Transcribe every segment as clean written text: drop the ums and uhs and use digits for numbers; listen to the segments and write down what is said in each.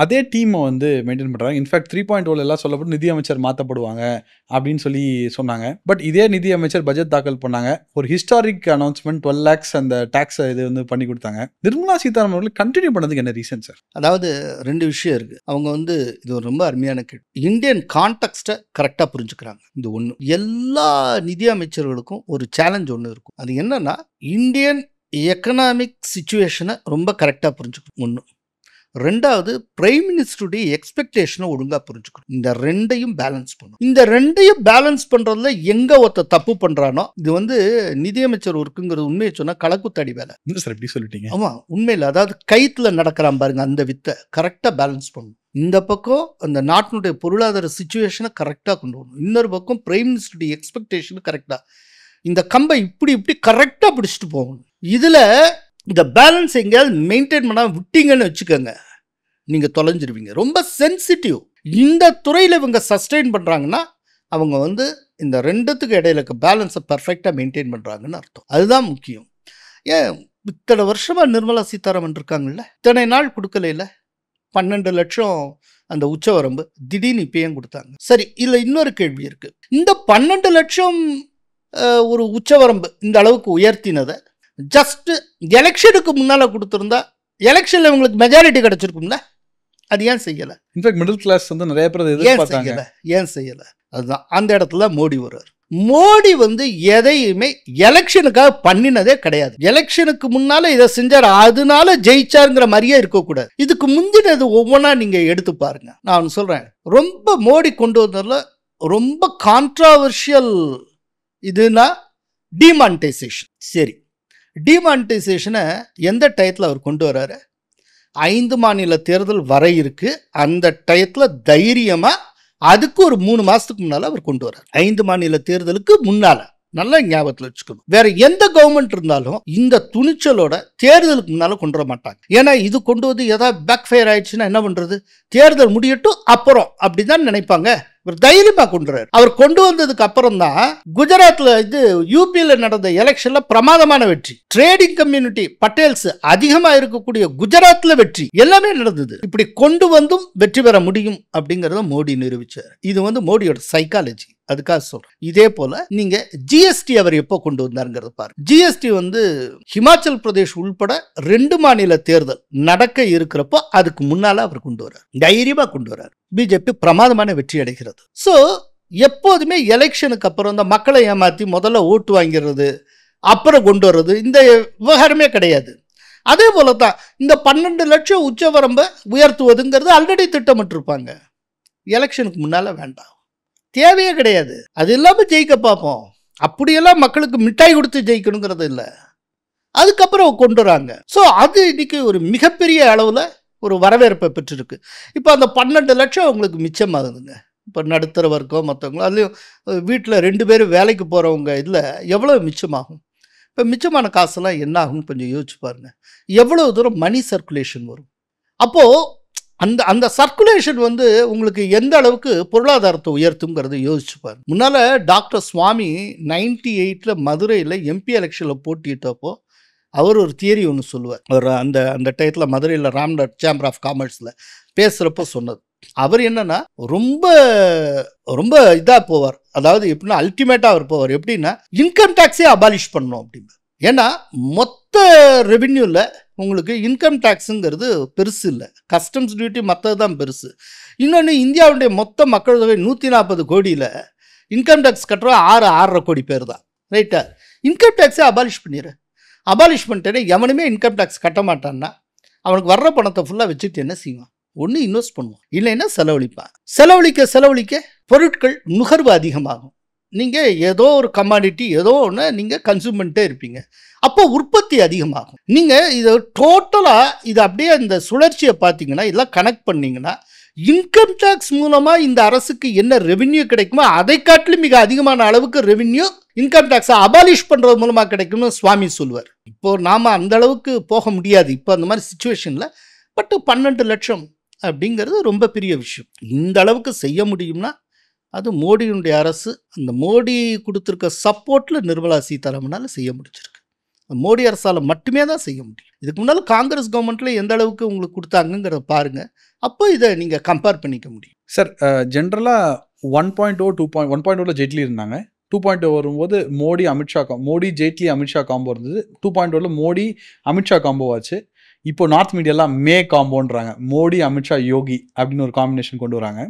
அதே டீமை வந்து மெயின்டைன் பண்றாங்க. இன்ஃபேக்ட் 3.0 எல்லாம் சொல்லப்பட்டு நிதி அமைச்சர் மாற்றப்படுவாங்க அப்படின்னு சொல்லி சொன்னாங்க. பட் இதே நிதி அமைச்சர் பட்ஜெட் தாக்கல் பண்ணாங்க. ஒரு ஹிஸ்டாரிக் அனௌன்ஸ்மெண்ட் 12 lakhs அந்த டாக்ஸ் இது வந்து பண்ணி கொடுத்தாங்க. நிர்மலா சீதாராமன் அவர்கள் கண்டினியூ பண்ணதுக்கு என்ன ரீசன் சார்? அதாவது 2 விஷயம் இருக்கு. அவங்க வந்து இது ஒரு ரொம்ப அருமையான கேள்வி. இந்தியன் கான்டெக்ஸ்ட்டை கரெக்டாக புரிஞ்சுக்கிறாங்க. இது ஒன்று. எல்லா நிதி அமைச்சர்களுக்கும் ஒரு சேலஞ்ச் ஒன்று இருக்கும். அது என்னன்னா இந்தியன் எக்கனாமிக் சிச்சுவேஷனை ரொம்ப கரெக்டாக புரிஞ்சுக்கணும். ஒன்று. ரெண்டாவது, பிரைம் மினிஸ்டருடைய எக்ஸ்பெக்டேஷனை ஒழுங்காக புரிஞ்சுக்கணும். இந்த ரெண்டையும் பேலன்ஸ் பண்ணணும். இந்த ரெண்டையும் பேலன்ஸ் பண்ணுறதுல எங்கே ஒருத்த தப்பு பண்ணுறானோ, இது வந்து நிதியமைச்சர் இருக்குங்கிறது உண்மையை சொன்னால் கலக்குத்தடி வேலை. சார் எப்படி சொல்லிட்டீங்க? ஆமாம், உண்மையில். அதாவது கைத்தில் நடக்கிறான் பாருங்க, அந்த வித்தை கரெக்டாக பேலன்ஸ் பண்ணணும். இந்த பக்கம் அந்த நாட்டினுடைய பொருளாதார சிச்சுவேஷனை கரெக்டாக கொண்டு வரணும். இன்னொரு பக்கம் பிரைம் மினிஸ்டருடைய எக்ஸ்பெக்டேஷனை கரெக்டாக, இந்த கம்பை இப்படி கரெக்டாக பிடிச்சிட்டு போகணும். இதில் இந்த பேலன்ஸ் எங்கேயாவது மெயின்டைன் பண்ணால் விட்டீங்கன்னு வச்சுக்கோங்க, நீங்கள் தொலைஞ்சிருவீங்க. ரொம்ப சென்சிட்டிவ். இந்த துறையில் இவங்க சஸ்டெயின் பண்ணுறாங்கன்னா அவங்க வந்து இந்த ரெண்டுத்துக்கு இடையில இருக்க பேலன்ஸை பர்ஃபெக்டாக மெயின்டைன் பண்ணுறாங்கன்னு அர்த்தம். அதுதான் முக்கியம். ஏன் இத்தனை வருஷமாக நிர்மலா சீதாராமன் இருக்காங்கல்ல, இத்தனை நாள் கொடுக்கல 12 லட்சம் அந்த உச்சவரம்பு, திடீர்னு இப்போ ஏன் கொடுத்தாங்க? சரி, இதில் இன்னொரு கேள்வி இருக்குது. இந்த 12 லட்சம் ஒரு உச்சவரம்பு இந்த அளவுக்கு உயர்த்தினதை ஜஸ்ட் எலெக்ஷனுக்கு முன்னால் கொடுத்துருந்தா எலெக்ஷனில் இவங்களுக்கு மெஜாரிட்டி கிடச்சிருக்கும்ல, அது ஏன் செய்யலை? இன்ஃபேக்ட் மிடில் கிளாஸ் வந்து நிறைய பேர் ஏன் செய்யலை? அதுதான் அந்த இடத்துல மோடி வருவார். மோடி வந்து எதையுமே எலெக்ஷனுக்காக பண்ணினதே கிடையாது. எலெக்ஷனுக்கு முன்னால இதை செஞ்சார், அதனால ஜெயிச்சாருங்கிற மாதிரியே இருக்கக்கூடாது. இதுக்கு முந்தினது ஒவ்வொன்றா நீங்க எடுத்து பாருங்க. நான் சொல்றேன், ரொம்ப மோடி கொண்டு வந்ததுல ரொம்ப கான்ட்ராவர்ஷியல் இதுனா டிமானிட்டைசேஷன். சரி, டிமானிட்டைசேஷனை எந்த டயத்தில் அவர் கொண்டு வர்றாரு? 5 மாநில தேர்தல் வர இருக்கு, அந்த டயத்தில் தைரியமாக அதுக்கு ஒரு 3 மாசத்துக்கு முன்னால அவர் கொண்டு வர்றார். 5 மாநில தேர்தலுக்கு முன்னால. நல்லா ஞாபகத்தில் வச்சுக்கணும். வேற எந்த கவர்மெண்ட் இருந்தாலும் இந்த துணிச்சலோட தேர்தலுக்கு முன்னால கொண்டு வர மாட்டாங்க. ஏன்னா இது கொண்டு வந்து ஏதாவது பேக் ஃபயர் ஆயிடுச்சுன்னா என்ன பண்றது? தேர்தல் முடியட்டும் அப்புறம் அப்படிதான் நினைப்பாங்க. இவர் தைரியமா கொண்டு வர்றாரு. அவர் கொண்டு வந்ததுக்கு அப்புறம் தான் குஜராத்ல யூபியில் நடந்த எலெக்ஷன்ல பிரமாதமான வெற்றி. ட்ரேடிங் கம்யூனிட்டி பட்டேல்ஸ் அதிகமா இருக்கக்கூடிய குஜராத்ல வெற்றி, எல்லாமே நடந்தது. இப்படி கொண்டு வந்தும் வெற்றி பெற முடியும் அப்படிங்கறத மோடி நிரூபிச்சார். இது வந்து மோடியோட சைக்காலஜி. அதுக்காக சொல்றேன். இதே போல நீங்க ஜிஎஸ்டி அவர் எப்போ கொண்டு வந்தாருங்கிறத பாருங்க. ஜிஎஸ்டி வந்து ஹிமாச்சல் பிரதேஷ் உள்பட 2 மாநில தேர்தல் நடக்க இருக்கிறப்போ அதுக்கு முன்னால அவர் கொண்டு வர்றார். தைரியமா கொண்டு வர்றார். பிஜேபி பிரமாதமான வெற்றி அடைகிறது. ஸோ எப்போதுமே எலெக்ஷனுக்கு அப்புறம் இந்த மக்களை ஏமாற்றி முதல்ல ஓட்டு வாங்கிறது, அப்புறம் கொண்டு வர்றது, இந்த விவகாரமே கிடையாது. அதே போல தான் இந்த 12 லட்சம் உச்சவரம்பை உயர்த்துவதுங்கிறது ஆல்ரெடி திட்டமிட்டிருப்பாங்க. எலெக்ஷனுக்கு முன்னால வேண்டாம், தேவையே கிடையாது. அது இல்லாமல் ஜெயிக்க பார்ப்போம். அப்படியெல்லாம் மக்களுக்கு மிட்டாய் கொடுத்து ஜெயிக்கணுங்கிறது இல்லை. அதுக்கப்புறம் கொண்டு வராங்க. ஸோ அது இன்னைக்கு ஒரு மிகப்பெரிய அளவில் ஒரு வரவேற்பை பெற்றிருக்கு. இப்போ அந்த 12 லட்சம் அவங்களுக்கு மிச்சமாகுதுங்க. இப்போ நடுத்தர வர்க்கம் மற்றவங்களும், அதுலேயும் வீட்டில் 2 பேர் வேலைக்கு போகிறவங்க இதில் எவ்வளோ மிச்சமாகும்? இப்போ மிச்சமான காசெல்லாம் என்ன ஆகும்னு கொஞ்சம் யோசிச்சு பாருங்க. எவ்வளோ தூரம் மணி சர்க்குலேஷன் வரும்? அப்போது அந்த அந்த சர்க்குலேஷன் வந்து உங்களுக்கு எந்த அளவுக்கு பொருளாதாரத்தை உயர்த்துங்கிறத யோசிச்சு பாருங்க. முன்னால் டாக்டர் சுவாமி 98 மதுரையில் எம்பி எலெக்ஷனில் போட்டிட்டப்போ அவர் ஒரு தியரி ஒன்று சொல்லுவார். அவர் அந்த அந்த டயத்தில் மதுரையில் ராம்நாத் சேம்பர் ஆஃப் காமர்ஸில் பேசுகிறப்போ சொன்னது. அவர் என்னன்னா ரொம்ப ரொம்ப இதாக போவார். அதாவது எப்படின்னா அல்டிமேட்டாக அவர் போவார். எப்படின்னா இன்கம் டேக்ஸே அபாலிஷ் பண்ணணும் அப்படின்னு. ஏன்னா மொத்த ரெவென்யூவில் உங்களுக்கு இன்கம் டேக்ஸுங்கிறது பெருசு இல்லை, கஸ்டம்ஸ் டியூட்டி மற்றது தான் பெருசு. இன்னொன்று, இந்தியாவுடைய மொத்த மக்கள் தொகை 140 கோடியில் இன்கம் டேக்ஸ் கட்டுற 6.5 கோடி பேர் தான். ரைட்டா? இன்கம் டேக்ஸே அபாலிஷ் பண்ணிடு. அபாலிஷ் பண்ணிட்டேனே எவனுமே இன்கம் டேக்ஸ் கட்ட மாட்டான்னா அவனுக்கு வர்ற பணத்தை ஃபுல்லாக வச்சுட்டு என்ன செய்வான்? ஒன்று இன்வெஸ்ட் பண்ணுவான், இல்லைன்னா செலவழிப்பான். செலவழிக்க பொருட்கள் நுகர்வு அதிகமாகும். நீங்கள் ஏதோ ஒரு கமாடிட்டி ஏதோ ஒன்று நீங்கள் கன்சூம் பண்ணிட்டே இருப்பீங்க. அப்போ உற்பத்தி அதிகமாகும். நீங்கள் இதை டோட்டலாக இதை அப்படியே இந்த சுழற்சியை பார்த்தீங்கன்னா இதெல்லாம் கனெக்ட் பண்ணிங்கன்னா இன்கம் டேக்ஸ் மூலமாக இந்த அரசுக்கு என்ன ரெவென்யூ கிடைக்குமோ அதை காட்டிலும் மிக அதிகமான அளவுக்கு ரெவென்யூ இன்கம் டேக்ஸை அபாலிஷ் பண்ணுறது மூலமாக கிடைக்கும்னு சுவாமி சொல்லுவார். இப்போது நாம் அந்த அளவுக்கு போக முடியாது இப்போ அந்த மாதிரி சிச்சுவேஷனில். பட் 12 லட்சம் அப்படிங்கிறது ரொம்ப பெரிய விஷயம். இந்த அளவுக்கு செய்ய முடியும்னா அது மோடியினுடைய அரசு, அந்த மோடி கொடுத்துருக்க சப்போர்ட்டில் நிர்மலா சீதாராமனால் செய்ய முடிச்சிருக்கு. மோடி அரசால் மட்டுமே தான் செய்ய முடியும். இதுக்கு முன்னால் காங்கிரஸ் கவர்மெண்ட்ல எந்த அளவுக்கு உங்களுக்கு கொடுத்தாங்கிறத பாருங்க, அப்போ இதை நீங்க கம்பேர் பண்ணிக்க முடியும். சார் ஜென்ரலாக 1.0 1.0ல ஜெட்லி இருந்தாங்க. 2.0 வரும்போது மோடி அமித்ஷா மோடி ஜேட்லி அமித்ஷா காம்போ இருந்தது. 2.0ல மோடி அமித்ஷா காம்போ ஆச்சு. இப்போ நார்த் மீடியாலாம் காம்போன்றாங்க. மோடி அமித்ஷா யோகி அப்படின்னு ஒரு காம்பினேஷன் கொண்டு வராங்க.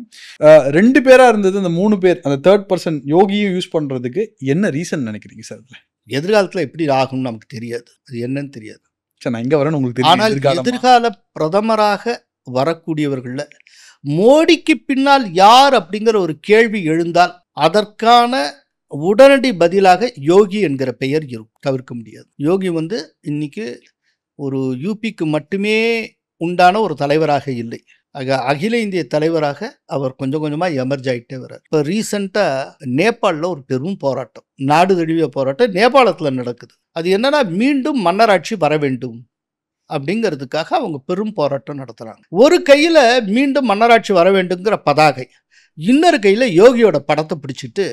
2 பேரா இருந்தது, அந்த 3 பேர், அந்த தேர்ட் பர்சன் யோகியும் யூஸ் பண்றதுக்கு என்ன ரீசன் நினைக்கிறீங்க சார்? எதிர்காலத்தில் எப்படி ஆகும்னு நமக்கு தெரியாது, அது என்னன்னு தெரியாது. சார் நான் எங்க வரேன்னு உங்களுக்கு ஆனால் தெரியும். எதிர்கால பிரதமராக வரக்கூடியவர்கள மோடிக்கு பின்னால் யார் அப்படிங்கிற ஒரு கேள்வி எழுந்தால் அதற்கான உடனடி பதிலாக யோகி என்கிற பெயர் தவிர்க்க முடியாது. யோகி இன்னைக்கு ஒரு யூபிக்கு மட்டுமே உண்டான ஒரு தலைவராக இல்லை, அகில இந்திய தலைவராக அவர் கொஞ்சம் கொஞ்சமாக எமர்ஜ் ஆகிட்டே வர்றார். இப்போ ரீசெண்டாக நேபாளில் ஒரு பெரும் போராட்டம், நாடு தழுவிய போராட்டம் நேபாளத்தில் நடக்குது. அது என்னன்னா, மீண்டும் மன்னராட்சி வர வேண்டும் அப்படிங்கிறதுக்காக அவங்க பெரும் போராட்டம் நடத்துகிறாங்க. ஒரு கையில் மீண்டும் மன்னராட்சி வர வேண்டுங்கிற பதாகை, இன்னொரு கையில் யோகியோட படத்தை பிடிச்சிட்டு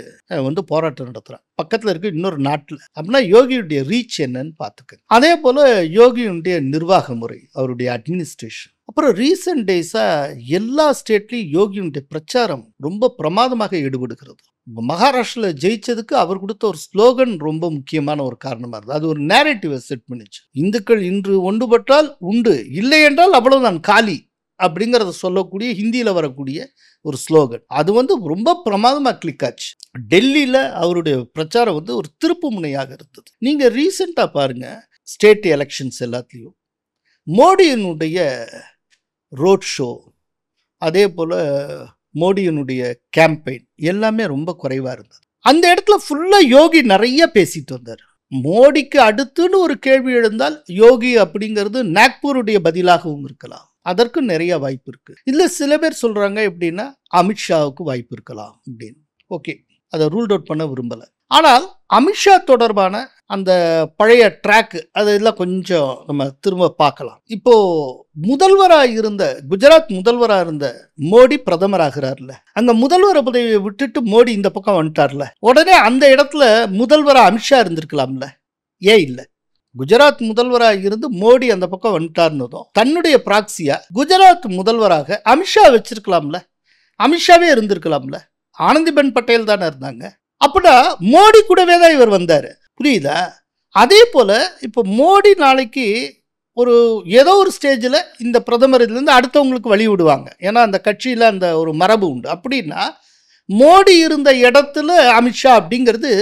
போராட்டம் நடத்துகிறாங்க பக்கத்தில் இருக்க இன்னொரு நாட்டில். அப்படின்னா யோகியுடைய ரீச் என்னன்னு பார்த்துக்க. அதே போல் யோகியுடைய நிர்வாக முறை, அவருடைய அட்மினிஸ்ட்ரேஷன். அப்புறம் ரீசெண்ட் டேஸாக எல்லா ஸ்டேட்லேயும் யோகியுடைய பிரச்சாரம் ரொம்ப பிரமாதமாக ஈடுபடுகிறது. மகாராஷ்டிராவில் ஜெயிச்சதுக்கு அவர் கொடுத்த ஒரு ஸ்லோகன் ரொம்ப முக்கியமான ஒரு காரணமாக இருந்தது. அது ஒரு நேரேட்டிவை செட் பண்ணிச்சு. இந்துக்கள் இன்று ஒன்றுபட்டால் உண்டு, இல்லை என்றால் அவ்வளவுதான் காலி அப்படிங்கிறத சொல்லக்கூடிய ஹிந்தியில் வரக்கூடிய ஒரு ஸ்லோகன். அது ரொம்ப பிரமாதமாக கிளிக் ஆச்சு. டெல்லியில் அவருடைய பிரச்சாரம் ஒரு திருப்பு முனையாக இருந்தது. நீங்கள் ரீசெண்டாக பாருங்க, ஸ்டேட் எலெக்ஷன்ஸ் எல்லாத்துலேயும் மோடியினுடைய ரோட் ஷோ, அதே போல் மோடியினுடைய கேம்பெயின் எல்லாமே ரொம்ப குறைவாக இருந்தது. அந்த இடத்துல ஃபுல்லாக யோகி நிறைய பேசிட்டு வந்தார். மோடிக்கு அடுத்துன்னு ஒரு கேள்வி எழுந்தால் யோகி அப்படிங்கிறது நாக்பூருடைய பதிலாகவும் இருக்கலாம், அதற்கு நிறைய வாய்ப்பு இருக்கு. இல்லை சில பேர் சொல்றாங்க எப்படின்னா அமித்ஷாவுக்கு வாய்ப்பு இருக்கலாம் அப்படின்னு. ஓகே, அதை ரூல் அவுட் பண்ண விரும்பலை. ஆனால் அமித்ஷா தொடர்பான அந்த பழைய ட்ராக் அதெல்லாம் கொஞ்சம் நம்ம திரும்ப பார்க்கலாம். இப்போ முதல்வராக இருந்த குஜராத் முதல்வராக இருந்த மோடி பிரதமராகிறார்ல, அங்க முதல்வர் பதவியை விட்டுட்டு மோடி இந்த பக்கம் வந்துட்டார்ல, உடனே அந்த இடத்துல முதல்வராக அமித்ஷா இருந்திருக்கலாம்ல, ஏன் இல்லை? குஜராத் முதல்வராக இருந்து மோடி அந்த பக்கம் வந்துட்டார்னதும் தன்னுடைய ப்ராக்சியா குஜராத் முதல்வராக அமித்ஷா வச்சிருக்கலாம்ல, அமித்ஷாவே இருந்திருக்கலாம்ல. ஆனந்திபென் பட்டேல் தானே இருந்தாங்க. அப்படின்னா மோடி கூடவே தான் இவர் வந்தார், புரியுதா? அதே போல இப்போ மோடி நாளைக்கு ஒரு ஏதோ ஒரு ஸ்டேஜில் இந்த பிரதமர் இதுலேருந்து அடுத்தவங்களுக்கு வழி விடுவாங்க, ஏன்னா அந்த கட்சியில் அந்த ஒரு மரபு உண்டு. அப்படின்னா மோடி இருந்த இடத்துல அமித்ஷா அப்படிங்கிறது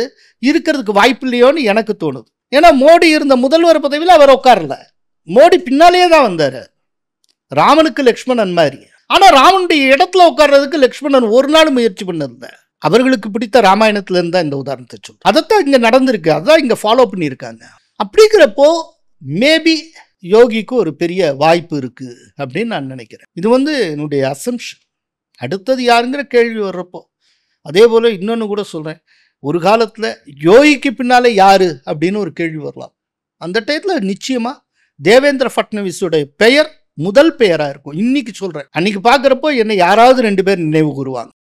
இருக்கிறதுக்கு வாய்ப்பு இல்லையோன்னு எனக்கு தோணுது. ஏன்னா மோடி இருந்த முதல்வர் பதவியில் அவர் உட்காரல, மோடி பின்னாலேயே தான் வந்தார், ராமனுக்கு லக்ஷ்மணன் மாதிரி. ஆனால் ராமனுடைய இடத்துல உட்கார்றதுக்கு லக்ஷ்மணன் ஒரு நாள் முயற்சி பண்ணிருந்தார். அவர்களுக்கு பிடித்த ராமாயணத்திலேருந்து தான் இந்த உதாரணத்தை சொல்றேன். அதைத்தான் இங்கே நடந்திருக்கு, அதான் இங்கே ஃபாலோ பண்ணியிருக்காங்க. அப்படிங்கிறப்போ மேபி யோகிக்கு ஒரு பெரிய வாய்ப்பு இருக்கு அப்படின்னு நான் நினைக்கிறேன். இது என்னுடைய அசம்ஷன். அடுத்தது யாருங்கிற கேள்வி வர்றப்போ அதே போல இன்னொன்று கூட சொல்றேன், ஒரு காலத்தில் யோகிக்கு பின்னாலே யாரு அப்படின்னு ஒரு கேள்வி வரலாம். அந்த டயத்தில் நிச்சயமா தேவேந்திர ஃபட்னவிஸோட பெயர் முதல் பெயராக இருக்கும். இன்னைக்கு சொல்றேன், அன்னைக்கு பார்க்குறப்போ என்னை யாராவது 2 பேர் நினைவு கூறுவாங்க.